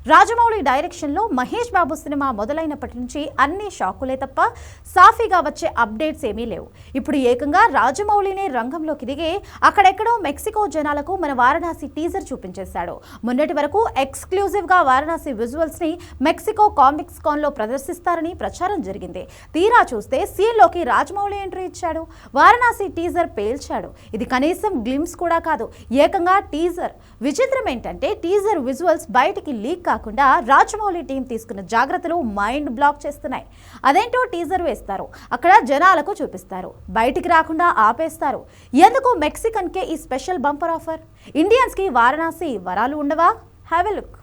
రాజమౌళి డైరెక్షన్లో మహేష్ బాబు సినిమా మొదలైనప్పటి నుంచి అన్ని షాకులే తప్ప సాఫీగా వచ్చే అప్డేట్స్ ఏమీ లేవు. ఇప్పుడు ఏకంగా రాజమౌళినే రంగంలోకి దిగి అక్కడెక్కడో మెక్సికో జనాలకు మన వారణాసి టీజర్ చూపించేశాడు. మొన్నటి వరకు ఎక్స్క్లూజివ్గా వారణాసి విజువల్స్ని మెక్సికో కామిక్స్ కాన్లో ప్రదర్శిస్తారని ప్రచారం జరిగింది. తీరా చూస్తే సీన్లోకి రాజమౌళి ఎంట్రీ ఇచ్చాడు. వారణాసి టీజర్ పేల్చాడు. ఇది కనీసం గ్లిమ్స్ కూడా కాదు, ఏకంగా టీజర్. విచిత్రం ఏంటంటే టీజర్ విజువల్స్ బయటికి లీక్ కాకుండా రాజమౌళి టీం తీసుకున్న జాగ్రత్తలు మైండ్ బ్లాక్ చేస్తున్నాయి. అదేంటో టీజర్ వేస్తారు, అక్కడ జనాలకు చూపిస్తారు, బయటికి రాకుండా ఆపేస్తారు. ఎందుకు మెక్సికన్ కే ఈ స్పెషల్ బంపర్ ఆఫర్? ఇండియన్స్ కి వారణాసి వరాలు ఉండవా? Have a look.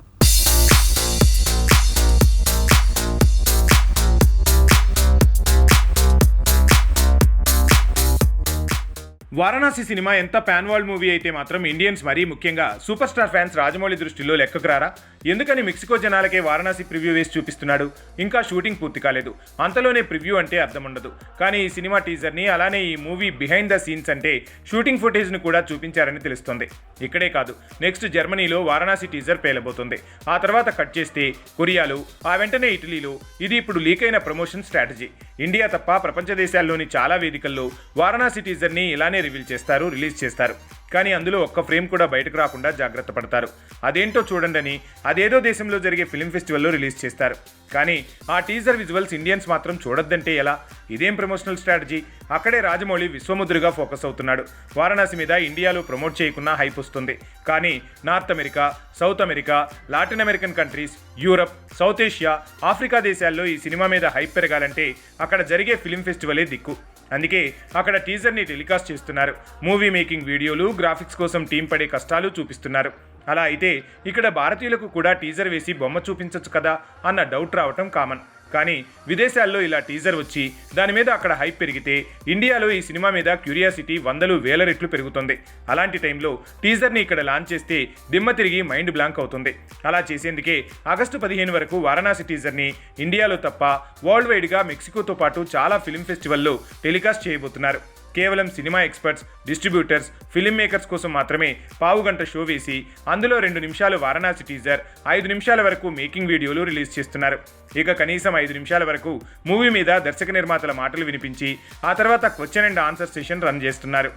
Varanasi cinema ఎంత పాన్ వరల్డ్ మూవీ అయితే మాత్రం ఇండియన్స్ మరీ ముఖ్యంగా సూపర్ స్టార్ ఫ్యాన్స్ రాజమౌళి దృష్టిలో లెక్కకు రారా? ఎందుకని మెక్సికో జనాలకే వారణాసి ప్రివ్యూ వేసి చూపిస్తున్నాడు? ఇంకా షూటింగ్ పూర్తి కాలేదు, అంతలోనే ప్రివ్యూ అంటే అర్థం ఉండదు. కానీ ఈ సినిమా టీజర్ని, అలానే ఈ మూవీ బిహైండ్ ద సీన్స్ అంటే షూటింగ్ ఫుటేజ్ను కూడా చూపించారని తెలుస్తోంది. ఇక్కడే కాదు, నెక్స్ట్ జర్మనీలో వారణాసి టీజర్ పేలబోతుంది. ఆ తర్వాత కట్ చేస్తే కొరియాలో, ఆ వెంటనే ఇటలీలో. ఇది ఇప్పుడు లీక్ అయిన ప్రమోషన్ స్ట్రాటజీ. ఇండియా తప్ప ప్రపంచ దేశాల్లోని చాలా వేదికల్లో వారణాసి టీజర్ని ఇలానే రిలీజ్ చేస్తారు. కానీ అందులో ఒక్క ఫ్రేమ్ కూడా బయటకు రాకుండా జాగ్రత్త పడతారు. అదేంటో చూడండి, అదేదో దేశంలో జరిగే ఫిల్మ్ ఫెస్టివల్లో రిలీజ్ చేస్తారు. కానీ ఆ టీజర్ విజువల్స్ ఇండియన్స్ మాత్రం చూడొద్దంటే ఎలా? ఇదేం ప్రమోషనల్ స్ట్రాటజీ? అక్కడే రాజమౌళి విశ్వముద్రగా ఫోకస్ అవుతున్నాడు. వారణాసి మీద ఇండియాలో ప్రమోట్ చేయకున్నా హైప్ వస్తుంది. కానీ north America, south America, Latin American countries, Europe, south Asia, Africa దేశాల్లో ఈ సినిమా మీద హైప్ పెరగాలంటే అక్కడ జరిగే ఫిల్మ్ ఫెస్టివలే దిక్కు. అందుకే అక్కడ టీజర్ని టెలికాస్ట్ చేస్తున్నారు. మూవీ మేకింగ్ వీడియోలు, గ్రాఫిక్స్ కోసం టీం పడే కష్టాలు చూపిస్తున్నారు. అలా అయితే ఇక్కడ భారతీయులకు కూడా టీజర్ వేసి బొమ్మ చూపించచ్చు కదా అన్న డౌట్ రావటం కామన్. కానీ విదేశాల్లో ఇలా టీజర్ వచ్చి దాని మీద అక్కడ హైప్ పెరిగితే ఇండియాలో ఈ సినిమా మీద క్యూరియాసిటీ వందలు వేల రెట్లు పెరుగుతుంది. అలాంటి టైంలో టీజర్ని ఇక్కడ లాంచ్ చేస్తే దిమ్మ తిరిగి మైండ్ బ్లాంక్ అవుతుంది. అలా చేసేందుకే ఆగస్టు 15 వరకు వారణాసి టీజర్ని ఇండియాలో తప్ప వరల్డ్ వైడ్గా మెక్సికోతో పాటు చాలా ఫిల్మ్ ఫెస్టివల్లో టెలికాస్ట్ చేయబోతున్నారు. కేవలం cinema experts, distributors, film makers కోసం మాత్రమే పావుగంట షో వేసి అందులో 2 నిమిషాలు వారణాసి టీజర్, 5 నిమిషాల వరకు మేకింగ్ వీడియోలు రిలీజ్ చేస్తున్నారు. ఇక కనీసం 5 నిమిషాల వరకు మూవీ మీద దర్శక నిర్మాతల మాటలు వినిపించి ఆ తర్వాత question and answer session run చేస్తున్నారు.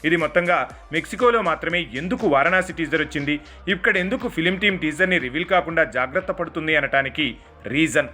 ఇది మొత్తంగా మెక్సికోలో మాత్రమే ఎందుకు వారణాసి టీజర్ వచ్చింది, ఇక్కడ ఎందుకు ఫిలిం టీం టీజర్ని రివీల్ కాకుండా జాగ్రత్త పడుతుంది అనటానికి రీజన్.